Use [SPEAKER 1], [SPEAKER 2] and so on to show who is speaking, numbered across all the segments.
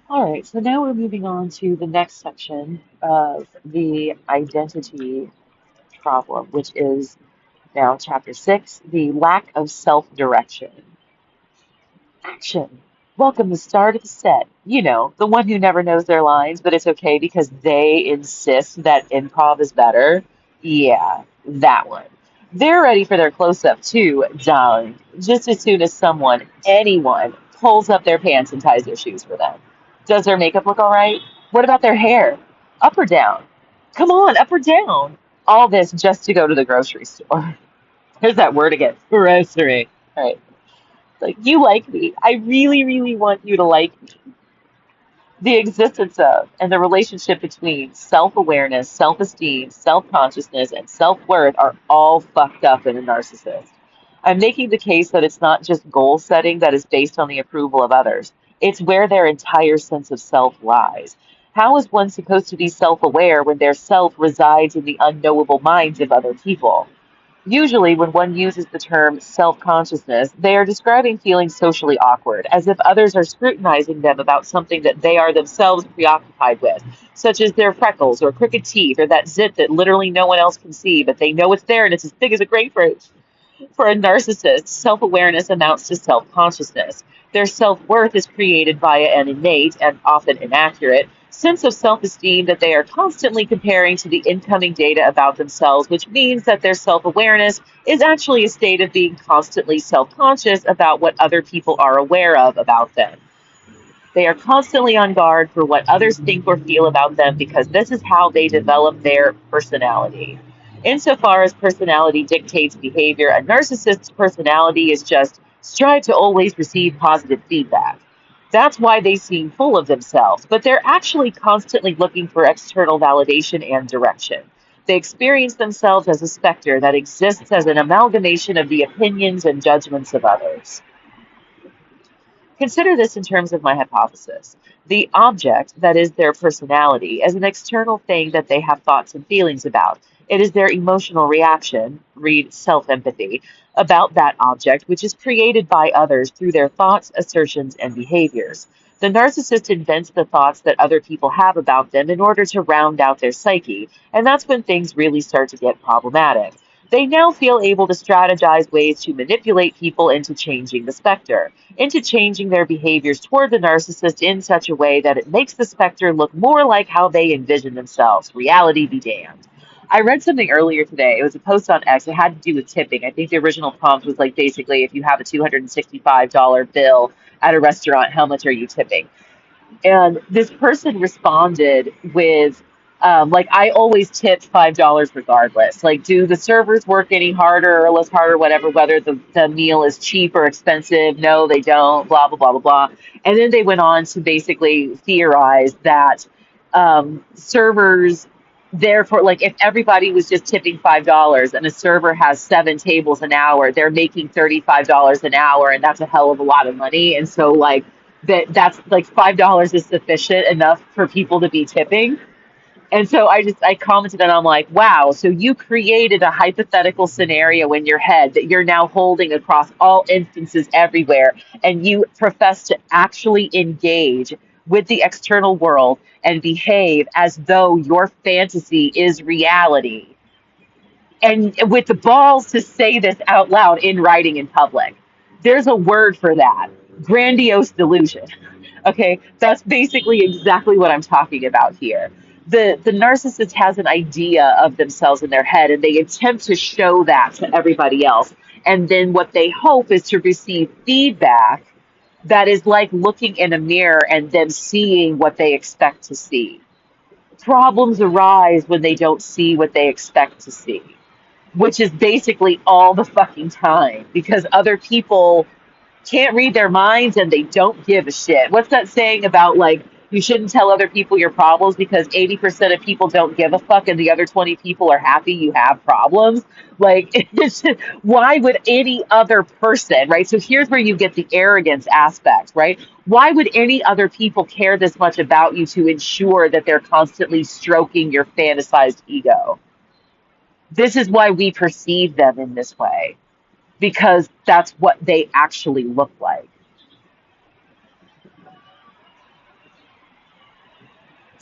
[SPEAKER 1] All right, so now we're moving on to the next section of the identity problem, which is now chapter 6, the lack of self-direction. Action. Welcome the star to the set. You know, the one who never knows their lines, but it's okay because they insist that improv is better. Yeah, that one. They're ready for their close-up too, darling, just as soon as someone, anyone, pulls up their pants and ties their shoes for them. Does their makeup look all right? What about their hair? Up or down? Come on, up or down? All this just to go to the grocery store. There's that word again, grocery. All right. Like, you like me. I really, really want you to like me. The existence of and the relationship between self-awareness, self-esteem, self-consciousness, and self-worth are all fucked up in a narcissist. I'm making the case that it's not just goal setting that is based on the approval of others. It's where their entire sense of self lies. How is one supposed to be self-aware when their self resides in the unknowable minds of other people? Usually, when one uses the term self-consciousness, they are describing feeling socially awkward, as if others are scrutinizing them about something that they are themselves preoccupied with, such as their freckles or crooked teeth or that zit that literally no one else can see, but they know it's there and it's as big as a grapefruit. For a narcissist, self awareness amounts to self consciousness. Their self worth is created via an innate and often inaccurate sense of self esteem that they are constantly comparing to the incoming data about themselves, which means that their self awareness is actually a state of being constantly self conscious about what other people are aware of about them. They are constantly on guard for what others think or feel about them because this is how they develop their personality. Insofar as personality dictates behavior, a narcissist's personality is just strive to always receive positive feedback. That's why they seem full of themselves, but they're actually constantly looking for external validation and direction. They experience themselves as a specter that exists as an amalgamation of the opinions and judgments of others. Consider this in terms of my hypothesis. The object, that is their personality, is an external thing that they have thoughts and feelings about. It is their emotional reaction, read self empathy, about that object, which is created by others through their thoughts, assertions, and behaviors. The narcissist invents the thoughts that other people have about them in order to round out their psyche, and that's when things really start to get problematic. They now feel able to strategize ways to manipulate people into changing the specter, into changing their behaviors toward the narcissist in such a way that it makes the specter look more like how they envision themselves. Reality be damned. I read something earlier today. It was a post on X. It had to do with tipping. I think the original prompt was like basically if you have a $265 bill at a restaurant, how much are you tipping? And this person responded with, like, I always tip $5 regardless. Like, do the servers work any harder or less harder, whatever, whether the meal is cheap or expensive? No, they don't, blah, blah, blah, blah, blah. And then they went on to basically theorize that servers, therefore, like, if everybody was just tipping $5 and a server has 7 tables an hour, they're making $35 an hour, and that's a hell of a lot of money. And so, like, that's like $5 is sufficient enough for people to be tipping. And so I commented and I'm like, wow, so you created a hypothetical scenario in your head that you're now holding across all instances everywhere, and you profess to actually engage with the external world and behave as though your fantasy is reality. And with the balls to say this out loud in writing in public. There's a word for that. Grandiose delusion. Okay, that's basically exactly what I'm talking about here. The narcissist has an idea of themselves in their head and they attempt to show that to everybody else. And then what they hope is to receive feedback that is like looking in a mirror and them seeing what they expect to see. Problems arise when they don't see what they expect to see, which is basically all the fucking time because other people can't read their minds and they don't give a shit. What's that saying about like you shouldn't tell other people your problems because 80% of people don't give a fuck and the other 20 people are happy you have problems? Like, it's just, why would any other person, right? So here's where you get the arrogance aspect, right? Why would any other people care this much about you to ensure that they're constantly stroking your fantasized ego? This is why we perceive them in this way, because that's what they actually look like.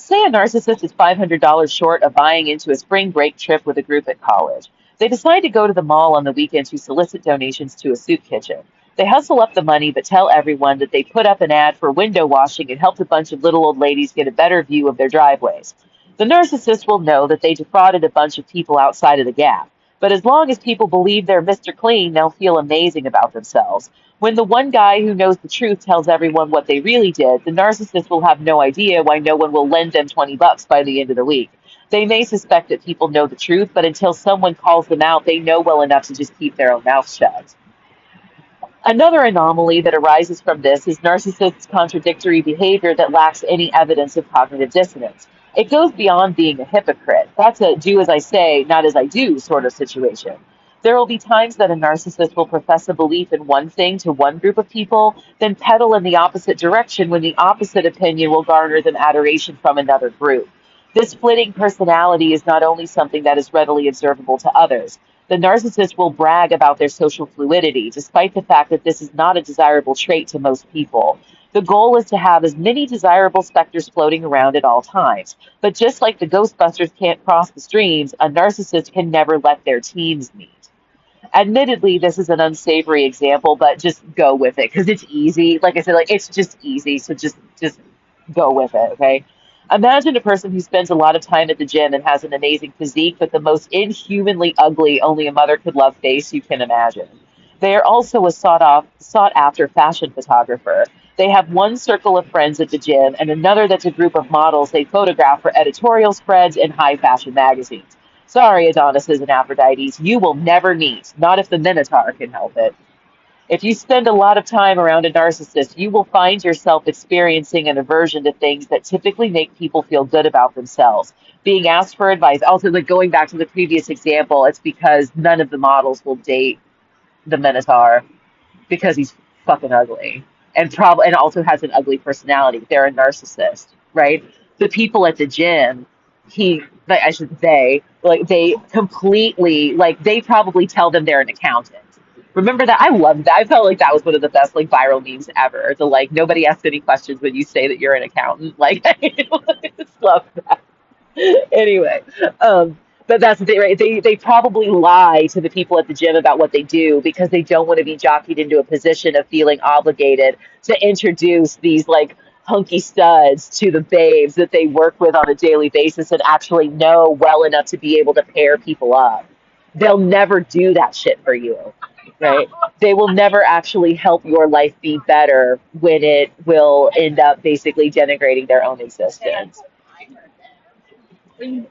[SPEAKER 1] Say a narcissist is $500 short of buying into a spring break trip with a group at college. They decide to go to the mall on the weekend to solicit donations to a soup kitchen. They hustle up the money but tell everyone that they put up an ad for window washing and helped a bunch of little old ladies get a better view of their driveways. The narcissist will know that they defrauded a bunch of people outside of the gap. But as long as people believe they're Mr. Clean, they'll feel amazing about themselves. When the one guy who knows the truth tells everyone what they really did, the narcissist will have no idea why no one will lend them $20 by the end of the week. They may suspect that people know the truth, but until someone calls them out, they know well enough to just keep their own mouth shut. Another anomaly that arises from this is narcissists' contradictory behavior that lacks any evidence of cognitive dissonance. It goes beyond being a hypocrite. That's a do as I say, not as I do sort of situation. There will be times that a narcissist will profess a belief in one thing to one group of people, then pedal in the opposite direction when the opposite opinion will garner them adoration from another group. This splitting personality is not only something that is readily observable to others. The narcissist will brag about their social fluidity, despite the fact that this is not a desirable trait to most people. The goal is to have as many desirable specters floating around at all times. But just like the Ghostbusters can't cross the streams, a narcissist can never let their teams meet. Admittedly, this is an unsavory example, but just go with it because it's easy. Like I said, like it's just easy, so just go with it, okay? Imagine a person who spends a lot of time at the gym and has an amazing physique, but the most inhumanly ugly, only a mother could love face you can imagine. They are also a sought after fashion photographer. They have one circle of friends at the gym and another that's a group of models they photograph for editorial spreads in high fashion magazines. Sorry, Adonises and Aphrodites, you will never meet, not if the Minotaur can help it. If you spend a lot of time around a narcissist, you will find yourself experiencing an aversion to things that typically make people feel good about themselves. Being asked for advice. Also, like going back to the previous example, it's because none of the models will date the Minotaur because he's fucking ugly and also has an ugly personality. They're a narcissist, right? The people at the gym, like I should say, like they completely like they probably tell them they're an accountant. Remember that? I loved that. I felt like that was one of the best like viral memes ever. The like nobody asks any questions when you say that you're an accountant. Like I just love that. Anyway, but that's the thing, right? They probably lie to the people at the gym about what they do because they don't want to be jockeyed into a position of feeling obligated to introduce these like hunky studs to the babes that they work with on a daily basis and actually know well enough to be able to pair people up. They'll never do that shit for you, right? They will never actually help your life be better when it will end up basically denigrating their own existence.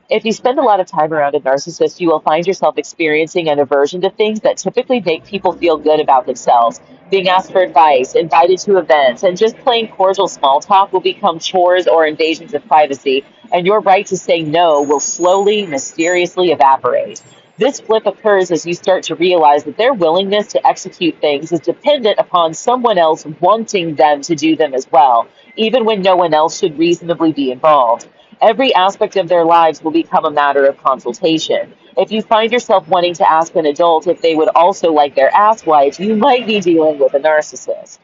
[SPEAKER 1] If you spend a lot of time around a narcissist, you will find yourself experiencing an aversion to things that typically make people feel good about themselves. Being asked for advice, invited to events, and just plain cordial small talk will become chores or invasions of privacy, and your right to say no will slowly, mysteriously evaporate. This flip occurs as you start to realize that their willingness to execute things is dependent upon someone else wanting them to do them as well, even when no one else should reasonably be involved. Every aspect of their lives will become a matter of consultation. If you find yourself wanting to ask an adult if they would also like their ass wiped, you might be dealing with a narcissist.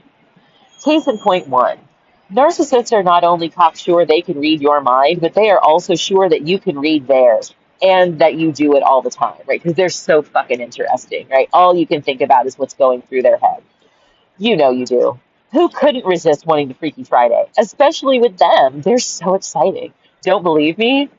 [SPEAKER 1] Case in point one. Narcissists are not only cocksure they can read your mind, but they are also sure that you can read theirs and that you do it all the time, right? Because they're so fucking interesting, right? All you can think about is what's going through their head. You know you do. Who couldn't resist wanting the Freaky Friday? Especially with them. They're so exciting. Don't believe me?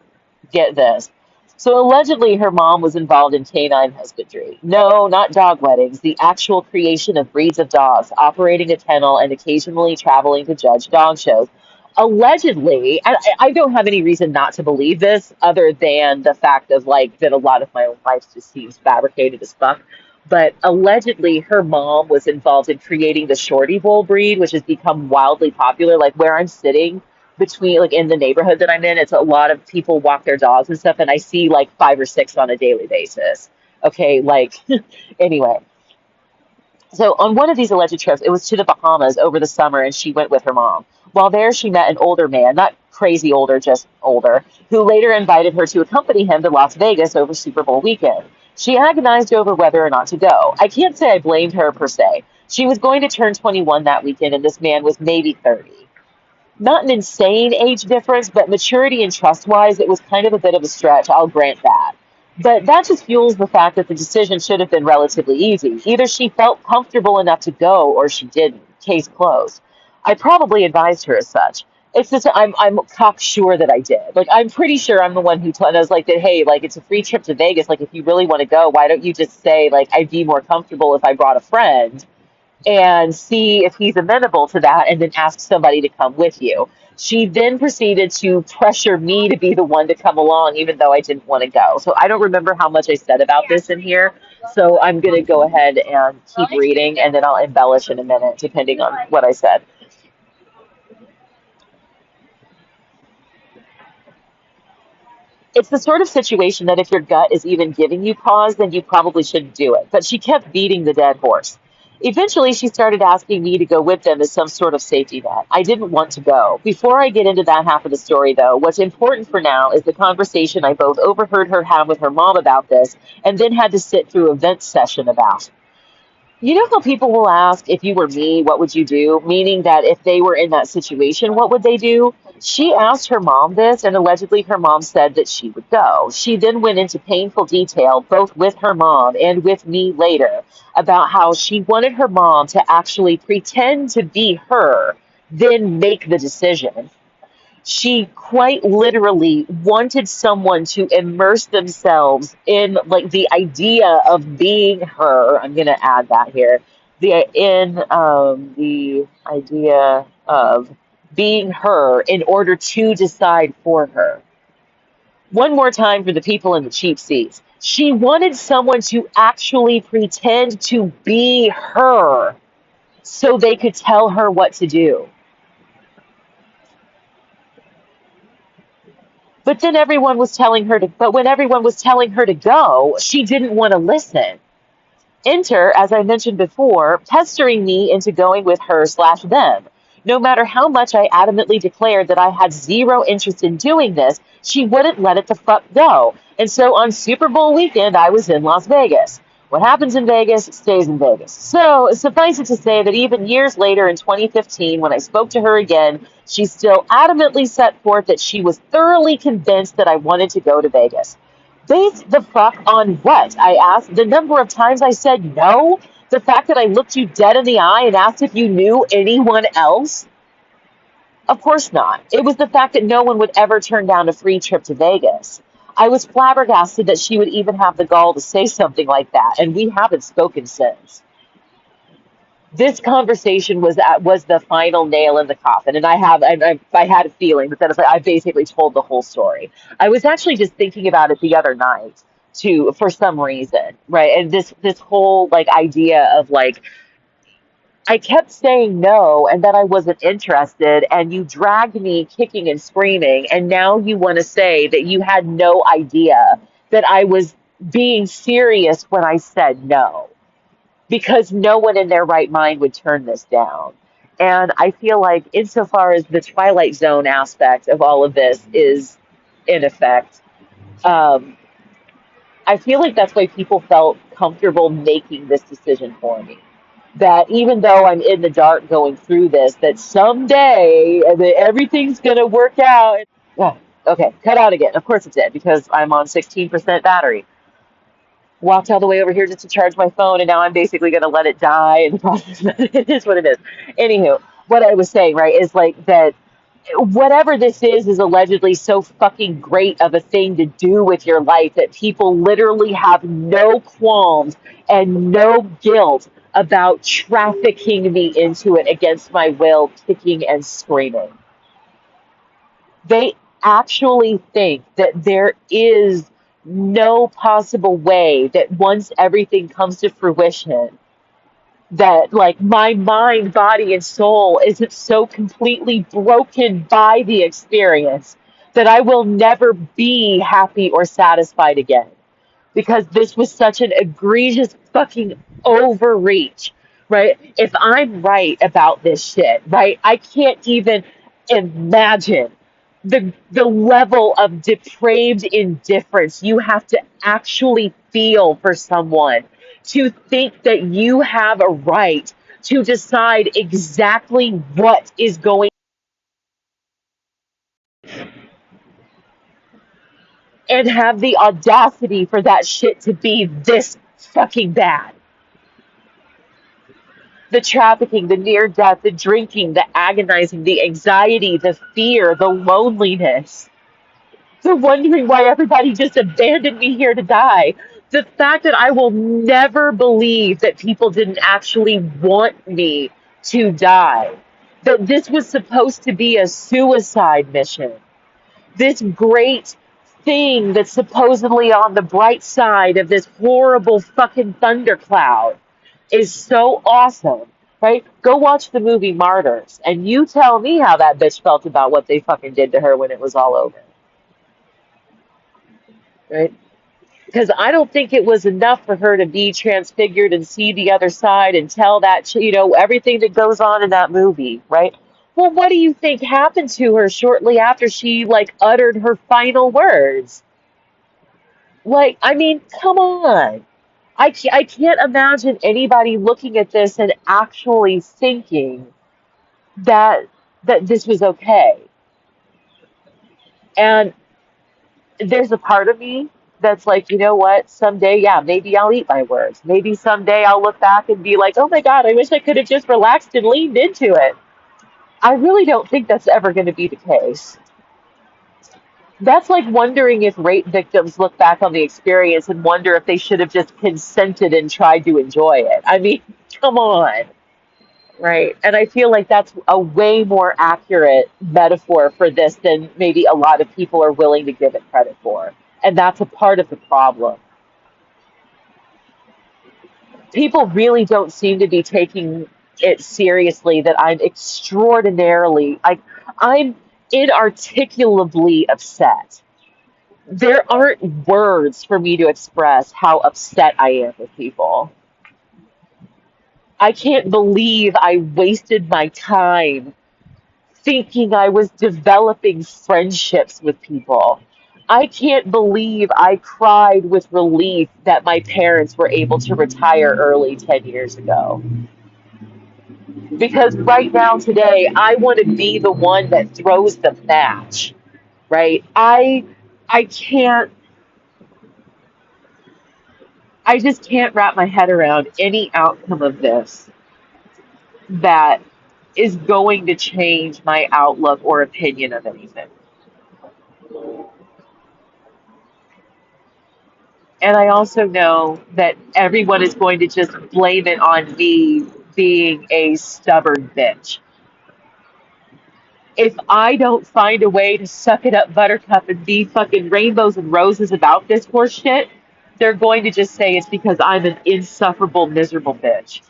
[SPEAKER 1] Get this. So allegedly her mom was involved in canine husbandry. No, not dog weddings, the actual creation of breeds of dogs, operating a kennel and occasionally traveling to judge dog shows. Allegedly, and I don't have any reason not to believe this other than the fact of like that a lot of my own life just seems fabricated as fuck. But allegedly her mom was involved in creating the Shorty Bull breed, which has become wildly popular. Like where I'm sitting, between like in the neighborhood that I'm in, it's a lot of people walk their dogs and stuff, and I see like five or six on a daily basis. Okay, like anyway. So on one of these alleged trips, it was to the Bahamas over the summer, and she went with her mom. While there, she met an older man, not crazy older, just older, who later invited her to accompany him to Las Vegas over Super Bowl weekend. She agonized over whether or not to go. I can't say I blamed her per se. She was going to turn 21 that weekend, and this man was maybe 30. Not an insane age difference, but maturity and trust wise, it was kind of a bit of a stretch. I'll grant that. But that just fuels the fact that the decision should have been relatively easy. Either she felt comfortable enough to go or she didn't. Case closed. I probably advised her as such. It's just I'm cocksure that I did. Like I'm pretty sure I'm the one who told. I was like that. Hey, like it's a free trip to Vegas. Like if you really want to go, why don't you just say like I'd be more comfortable if I brought a friend and see if he's amenable to that and then ask somebody to come with you. She then proceeded to pressure me to be the one to come along, even though I didn't want to go. So I don't remember how much I said about this in here. So I'm going to go ahead and keep reading, and then I'll embellish in a minute, depending on what I said. It's the sort of situation that if your gut is even giving you pause, then you probably shouldn't do it. But she kept beating the dead horse. Eventually, she started asking me to go with them as some sort of safety net. I didn't want to go. Before I get into that half of the story, though, what's important for now is the conversation I both overheard her have with her mom about this and then had to sit through a vent session about. You know how people will ask, if you were me, what would you do? Meaning that if they were in that situation, what would they do? She asked her mom this, and allegedly her mom said that she would go. She then went into painful detail, both with her mom and with me later, about how she wanted her mom to actually pretend to be her, then make the decision. She quite literally wanted someone to immerse themselves in like the idea of being her. I'm going to add that here. The idea of being her in order to decide for her. One more time for the people in the cheap seats. She wanted someone to actually pretend to be her so they could tell her what to do. But when everyone was telling her to go, she didn't want to listen. Enter, as I mentioned before, pestering me into going with her slash them. No matter how much I adamantly declared that I had zero interest in doing this, she wouldn't let it the fuck go. And so on Super Bowl weekend, I was in Las Vegas. What happens in Vegas stays in Vegas. So suffice it to say that even years later in 2015, when I spoke to her again, she still adamantly set forth that she was thoroughly convinced that I wanted to go to Vegas. Based the fuck on what? I asked. The number of times I said no? The fact that I looked you dead in the eye and asked if you knew anyone else? Of course not. It was the fact that no one would ever turn down a free trip to Vegas. I was flabbergasted that she would even have the gall to say something like that, and we haven't spoken since. This conversation was the final nail in the coffin, and I had a feeling, but then it's like I basically told the whole story. I was actually just thinking about it the other night too, for some reason, right? And this whole like idea of like I kept saying no, and that I wasn't interested, and you dragged me kicking and screaming, and now you want to say that you had no idea that I was being serious when I said no because no one in their right mind would turn this down. And I feel like, insofar as the Twilight Zone aspect of all of this is in effect, um, I feel like that's why people felt comfortable making this decision for me. That even though I'm in the dark going through this, that someday that everything's going to work out. Oh, okay, cut out again. Of course it did, because I'm on 16% battery. Walked all the way over here just to charge my phone, and now I'm basically going to let it die in the process. It is what it is. Anywho, what I was saying, right, is like that whatever this is allegedly so fucking great of a thing to do with your life that people literally have no qualms and no guilt about trafficking me into it against my will, kicking and screaming. They actually think that there is no possible way that once everything comes to fruition, that like my mind, body, and soul isn't so completely broken by the experience that I will never be happy or satisfied again. Because this was such an egregious fucking overreach, right? If I'm right about this shit, right, I can't even imagine the level of depraved indifference you have to actually feel for someone to think that you have a right to decide exactly what is going and have the audacity for that shit to be this fucking bad. The trafficking, the near death, the drinking, the agonizing, the anxiety, the fear, the loneliness, the wondering why everybody just abandoned me here to die. The fact that I will never believe that people didn't actually want me to die. That this was supposed to be a suicide mission. This great thing that's supposedly on the bright side of this horrible fucking thundercloud is so awesome, right? Go watch the movie Martyrs, and you tell me how that bitch felt about what they fucking did to her when it was all over, right? Because I don't think it was enough for her to be transfigured and see the other side and tell that, everything that goes on in that movie, right? Well, what do you think happened to her shortly after she, like, uttered her final words? Like, I mean, come on. I can't imagine anybody looking at this and actually thinking that this was okay. And there's a part of me that's like, you know what? Someday, yeah, maybe I'll eat my words. Maybe someday I'll look back and be like, oh my God, I wish I could have just relaxed and leaned into it. I really don't think that's ever going to be the case. That's like wondering if rape victims look back on the experience and wonder if they should have just consented and tried to enjoy it. I mean, come on. Right. And I feel like that's a way more accurate metaphor for this than maybe a lot of people are willing to give it credit for. And that's a part of the problem. People really don't seem to be taking it seriously that I'm inarticulably upset. There aren't words for me to express how upset I am with people. I can't believe I wasted my time thinking I was developing friendships with people. I can't believe I cried with relief that my parents were able to retire early 10 years ago. Because right now, today, I want to be the one that throws the match, right? I can't, I just can't wrap my head around any outcome of this that is going to change my outlook or opinion of anything. And I also know that everyone is going to just blame it on me being a stubborn bitch. If I don't find a way to suck it up, Buttercup, and be fucking rainbows and roses about this horse shit, they're going to just say it's because I'm an insufferable, miserable bitch.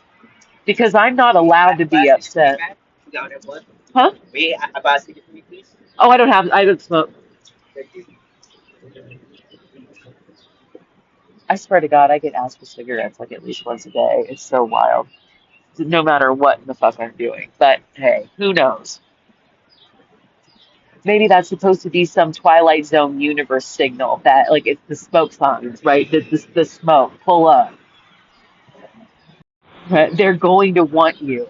[SPEAKER 1] Because I'm not allowed to be upset. Huh? Oh, I don't smoke. I swear to God, I get asked for cigarettes like at least once a day. It's so wild. No matter what the fuck I'm doing. But hey, who knows? Maybe that's supposed to be some Twilight Zone universe signal that, like, it's the smoke signs, right? The smoke, pull up. Right? They're going to want you,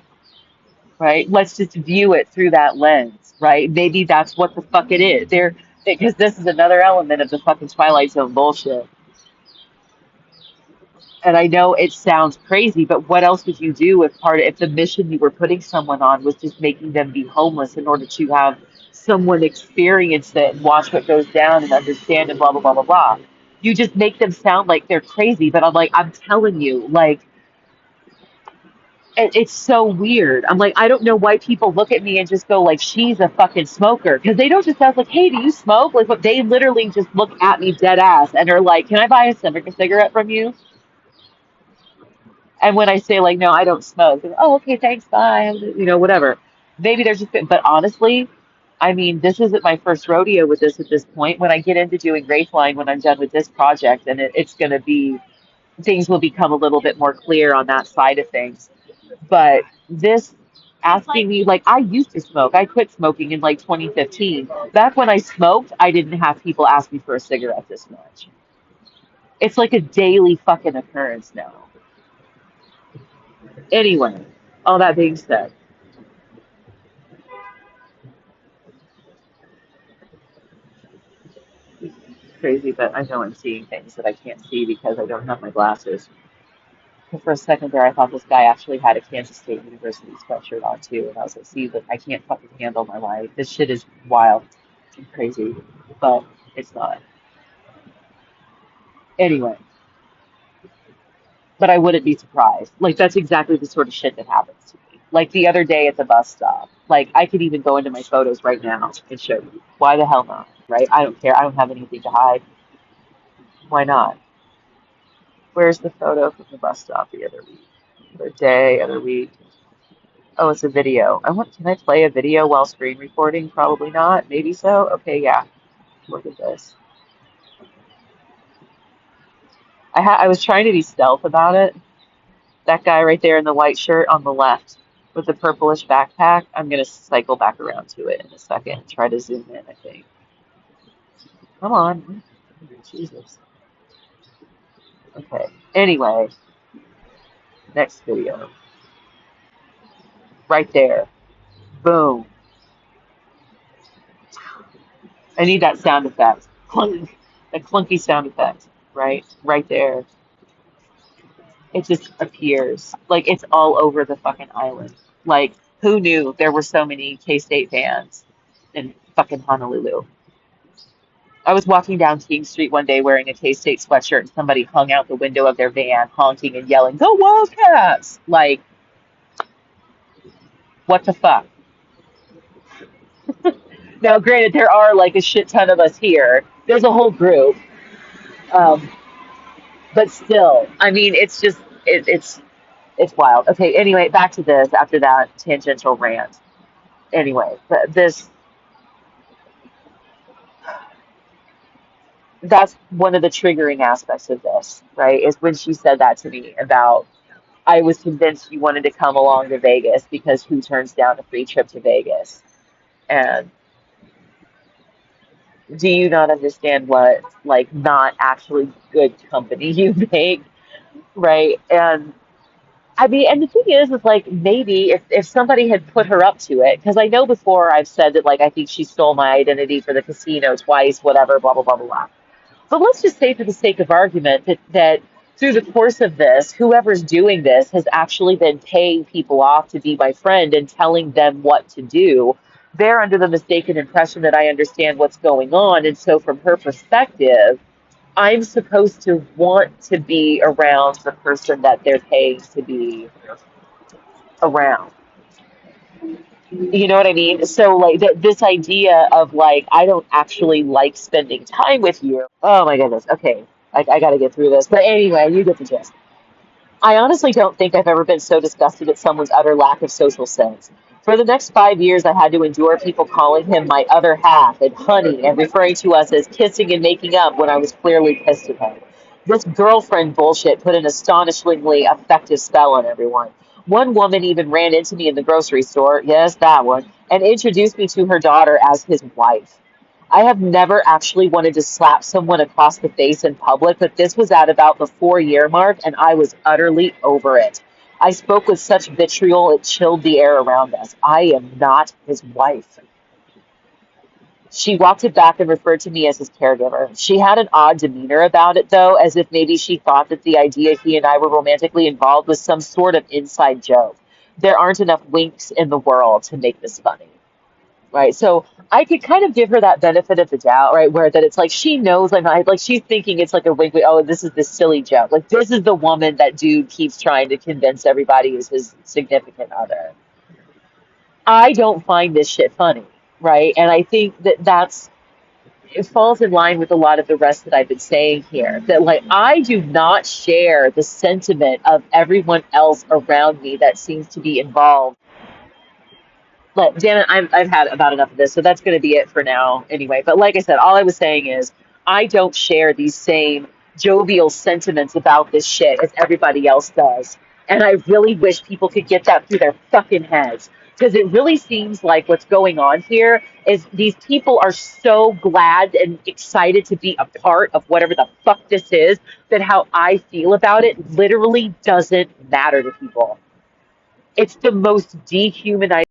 [SPEAKER 1] right? Let's just view it through that lens, right? Maybe that's what the fuck it is. Because this is another element of the fucking Twilight Zone bullshit. And I know it sounds crazy, but what else would you do if the mission you were putting someone on was just making them be homeless in order to have someone experience it and watch what goes down and understand and blah blah blah blah blah. You just make them sound like they're crazy, but I'm telling you, like it's so weird. I'm like, I don't know why people look at me and just go like, she's a fucking smoker, because they don't just ask like, hey, do you smoke? Like, but they literally just look at me dead ass and are like, can I buy a cigarette from you? And when I say like, no, I don't smoke, they're, oh, okay, thanks, bye, whatever. Maybe they're just, but honestly, I mean, this isn't my first rodeo with this at this point. When I get into doing Wraithline, when I'm done with this project, and it's going to be, things will become a little bit more clear on that side of things. But this asking me, like, I used to smoke. I quit smoking in like 2015. Back when I smoked, I didn't have people ask me for a cigarette this much. It's like a daily fucking occurrence now. Anyway, all that being said, crazy, but I know I'm seeing things that I can't see because I don't have my glasses. And for a second there, I thought this guy actually had a Kansas State University sweatshirt on too, and I was like, see, look, I can't fucking handle my life. This shit is wild and crazy, but it's not. Anyway, but I wouldn't be surprised. Like, that's exactly the sort of shit that happens to me. Like, the other day at the bus stop, like, I could even go into my photos right now and show you. Why the hell not, right? I don't care. I don't have anything to hide. Why not? Where's the photo from the bus stop the other week? Other day, other week. Oh, it's a video. Can I play a video while screen recording? Probably not. Maybe so. Okay, yeah. Look at this. I was trying to be stealth about it. That guy right there in the white shirt on the left with the purplish backpack. I'm gonna cycle back around to it in a second and try to zoom in, I think. Come on. Jesus. Okay. Anyway, next video. Right there. Boom. I need that sound effect. Clunk. That clunky sound effect. Right? Right there. It just appears. Like it's all over the fucking island. Like, who knew there were so many K-State fans in fucking Honolulu? I was walking down King Street one day wearing a K-State sweatshirt and somebody hung out the window of their van honking and yelling, "Go Wildcats!" Like, what the fuck? Now, granted, there are like a shit ton of us here. There's a whole group. Um, but still, I mean, it's just, it's wild. Okay, anyway, back to this after that tangential rant. Anyway, that's one of the triggering aspects of this, right? Is when she said that to me about I was convinced you wanted to come along to Vegas because who turns down a free trip to Vegas? And do you not understand what like not actually good company you make, right? And I mean, and the thing is like maybe if somebody had put her up to it, because I know before I've said that like I think she stole my identity for the casino twice, whatever, blah blah blah blah blah. But let's just say, for the sake of argument, that through the course of this, whoever's doing this has actually been paying people off to be my friend and telling them what to do. They're under the mistaken impression that I understand what's going on. And so, from her perspective, I'm supposed to want to be around the person that they're paying to be around. You know what I mean? So, like, this idea of, like, I don't actually like spending time with you. Oh my goodness. Okay. I got to get through this. But anyway, you get the gist. I honestly don't think I've ever been so disgusted at someone's utter lack of social sense. For the next 5 years, I had to endure people calling him my other half and honey and referring to us as kissing and making up when I was clearly pissed at him. This girlfriend bullshit put an astonishingly effective spell on everyone. One woman even ran into me in the grocery store, yes, that one, and introduced me to her daughter as his wife. I have never actually wanted to slap someone across the face in public, but this was at about the 4 year mark, and I was utterly over it. I spoke with such vitriol it chilled the air around us. I am not his wife. She walked it back and referred to me as his caregiver. She had an odd demeanor about it, though, as if maybe she thought that the idea he and I were romantically involved was some sort of inside joke. There aren't enough winks in the world to make this funny. Right. So I could kind of give her that benefit of the doubt, right? Where that it's like she knows I'm not like she's thinking it's like a wink, wink, oh, this is this silly joke. Like this is the woman that dude keeps trying to convince everybody is his significant other. I don't find this shit funny, right? And I think that it falls in line with a lot of the rest that I've been saying here. That like I do not share the sentiment of everyone else around me that seems to be involved. But damn it, I've had about enough of this, so that's going to be it for now anyway. But like I said, all I was saying is I don't share these same jovial sentiments about this shit as everybody else does. And I really wish people could get that through their fucking heads. Because it really seems like what's going on here is these people are so glad and excited to be a part of whatever the fuck this is that how I feel about it literally doesn't matter to people. It's the most dehumanizing.